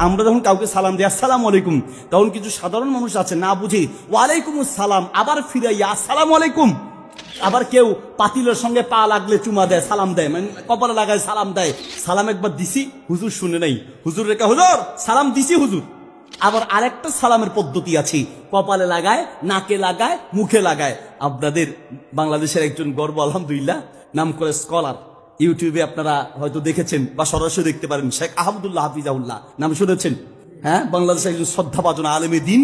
আমরা যখন কাউকে সালাম দিই আসসালামু আলাইকুম, তখন কিছু সাধারণ মানুষ আছে না বুঝে ওয়ালাইকুম আসসালাম আবার ফিরাইয়া আসসালামু আলাইকুম। আবার কেউ পাতিলের সঙ্গে পা লাগলে চুমা দেয়, সালাম দেয়, মানে কপালে লাগায় সালাম দেয়। সালাম একবার দিছি, হুজুর শুনে নাই, হুজুর রেখা হুজুর সালাম দিছি হুজুর। আবার আরেকটা সালামের পদ্ধতি আছে, কপালে লাগায়, নাকে লাগায়, মুখে লাগায়। আপনাদের বাংলাদেশের একজন গর্ব আলহামদুলিল্লাহ নাম করে স্কলার, ইউটিউবে আপনারা হয়তো দেখেছেন বা সরাসরি দেখতে পারেন, শেখ আহমদুল্লাহ হাফিজাউল্লাহ নাম শুনেছেন? হ্যাঁ, বাংলাদেশের একজন শ্রদ্ধাভাজন আলেমে দিন।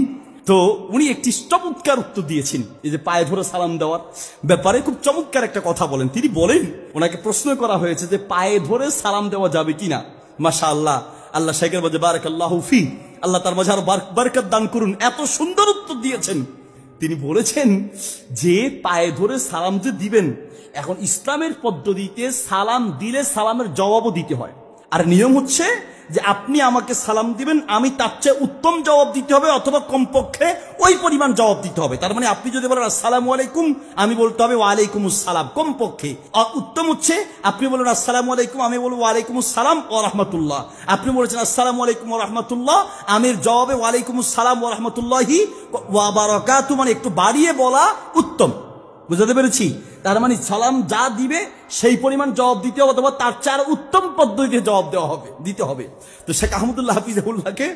তো উনি একটি চমৎকার উত্তর দিয়েছেন এই যে পায়ে ধরে সালাম দেওয়ার ব্যাপারে, খুব চমৎকার একটা কথা বলেন। তিনি বলেন, ওনাকে প্রশ্ন করা হয়েছে যে পায়ে ধরে সালাম দেওয়া যাবে কিনা। মাশাআল্লাহ, আল্লাহ শেখের মাঝে বারাকাল্লাহু ফি, আল্লাহ তার মাঝে আরো বরকত দান করুন, এত সুন্দর উত্তর দিয়েছেন। তিনি বলেছেন যে পায়ে ধরে সালাম যে দিবেন, এখন ইসলামের পদ্ধতিতে সালাম দিলে সালামের জবাবও দিতে হয়। আর নিয়ম হচ্ছে যে আপনি আমাকে সালাম দিবেন, আমি তার চেয়ে উত্তম জবাব দিতে হবে, অথবা কমপক্ষে ওই পরিমাণ জবাব দিতে হবে। তার মানে আপনি যদি বলেন আসসালামু আলাইকুম, আমি বলতে হবে ওয়ালাইকুম আসসালাম কমপক্ষে। উত্তম হচ্ছে আপনি বলেন আসসালামু আলাইকুম, আমি বলবো ওয়ালাইকুম আসসালাম ওয়া রাহমাতুল্লাহ। আপনি বলেছেন আসসালামু আলাইকুম ওয়া রাহমাতুল্লাহ, আমি জবাবে ওয়ালাইকুম আসসালাম ওয়া রাহমাতুল্লাহি ওয়া বারাকাতুহু, মানে একটু বাড়িয়ে বলা উত্তম। বুঝতে পেরেছি? তার মানে সালাম যা দিবে সেই পরিমাণ জবাব দিতে হবে, অথবা তার চেয়ে উত্তম পদ্ধতিতে জবাব দিতে হবে। তো শেখ আহমদুল্লাহ হাফিজাহুল্লাহকে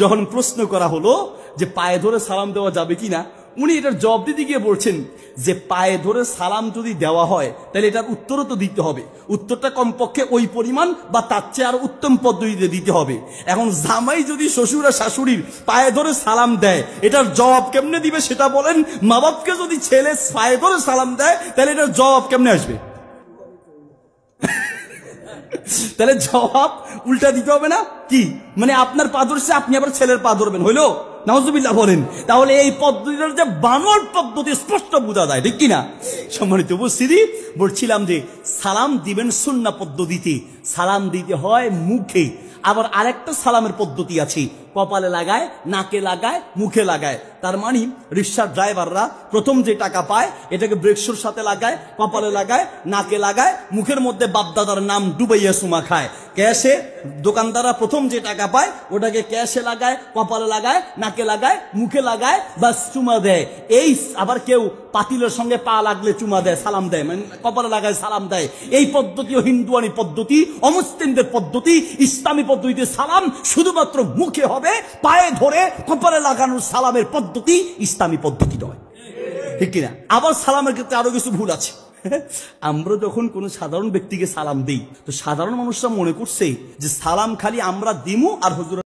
যখন প্রশ্ন করা হলো যে পায়ে ধরে সালাম দেওয়া যাবে কিনা, উনি এটার জবাব দিতে গিয়ে বলছেন যে পায়ে ধরে সালাম যদি দেওয়া হয় তাহলে এটার উত্তরও তো দিতে হবে, উত্তরটা কমপক্ষে ওই পরিমাণ বা তার চেয়ে আর উত্তম পদ্ধতিতে দিতে হবে। এখন জামাই যদি শ্বশুর আর শাশুড়ির পায়ে ধরে সালাম দেয়, এটার জবাব কেমনে দিবে সেটা বলেন। মা বাপকে যদি ছেলে পায়ে ধরে সালাম দেয় তাহলে এটার জবাব কেমনে আসবে? তাহলে জবাব উল্টা দিতে হবে না কি? মানে আপনার পা ধরছে, আপনি আবার ছেলের পা ধরবেন, হইলো? নাউজুবিল্লাহ বলেন। তাহলে এই পদ্ধতিটার যে বানর পদ্ধতি স্পষ্ট বোঝা যায়, ঠিক কিনা? সম্মানিত উপস্থিতি, বলছিলাম যে সালাম দিবেন সুন্নাহ পদ্ধতিতে, সালাম দিতে হয় মুখে। আবার আরেকটা সালামের পদ্ধতি আছে, কপালে লাগায়, নাকে লাগায়, মুখে লাগায়। তার মানে রিক্সার ড্রাইভাররা প্রথম যে টাকা পায় এটাকে ব্রেকশোর সাথে লাগায়, কপালে লাগায়, নাকে লাগায়, মুখের মধ্যে বাপদাদার নাম ডুবাইয়া সুমা খায়। ক্যাশে দোকানদাররা প্রথম যে টাকা পায় ওটাকে ক্যাশে লাগায়, কপালে লাগায়, নাকে লাগায়, মুখে লাগায়, বাস চুমা দেয়। এই আবার কেউ পাতিলের সঙ্গে পা লাগলে চুমা দেয়, সালাম দেয়, মানে কপালে লাগায় সালাম দেয়। এই পদ্ধতিও হিন্দুয়ানি পদ্ধতি, অমুসলিমদের পদ্ধতি। ইসলামী পদ্ধতিতে সালাম শুধুমাত্র মুখে হবে, পায়ে ধরে কপালে লাগানোর সালামের পদ্ধতি ইসলামী পদ্ধতি নয়, ঠিক কিনা? আবার সালামের ক্ষেত্রে আরো কিছু ভুল আছে। আমরা যখন কোন সাধারণ ব্যক্তিকে সালাম দিই, তো সাধারণ মানুষরা মনে করছে যে সালাম খালি আমরা দিমু আর হুজুর